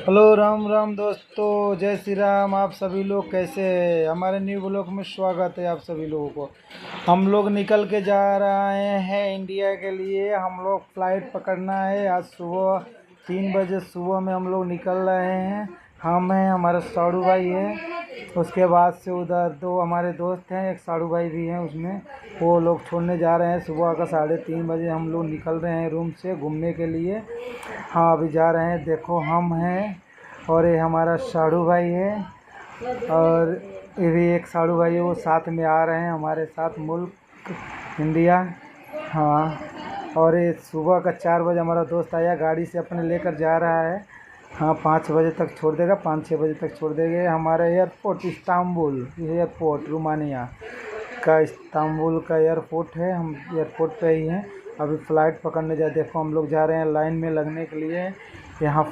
Hello Ram Ram दोस्तों, जय श्री राम। आप सभी लोग कैसे हैं? हमारे न्यू ब्लॉग में स्वागत है आप सभी लोगों को। हम लोग निकल के जा रहे हैं इंडिया के लिए। हम लोग फ्लाइट पकड़ना है आज सुबह 3 बजे सुबह में हम लोग निकल रहे हैं। हम हैं, हमारा साड़ू भाई है, उसके बाद से उधर दो हमारे दोस्त हैं, एक साड़ू भाई भी हैं उसमें। वो लोग छोड़ने जा रहे हैं। सुबह का 3:30 बजे हम लोग निकल रहे हैं रूम से घूमने के लिए। हाँ, अभी जा रहे हैं। देखो हम हैं और ये हमारा साड़ू भाई है, और ये भी एक साड़ू भाई है, वो साथ में आ रहे हैं हमारे साथ मुल्क इंडिया। हाँ, और ये सुबह का 4 बजे हमारा दोस्त आया, गाड़ी से अपने लेकर जा रहा है। हाँ, 5 बजे तक छोड़ देगा, 5-6 बजे तक छोड़ देंगे। हमारा एयरपोर्ट इस्तांबुल एयरपोर्ट, रोमानिया का इस्तांबुल का एयरपोर्ट है। हम एयरपोर्ट पे ही हैं, अभी फ़्लाइट पकड़ने देखो हम लोग जा रहे हैं लाइन में लगने के लिए। यहाँ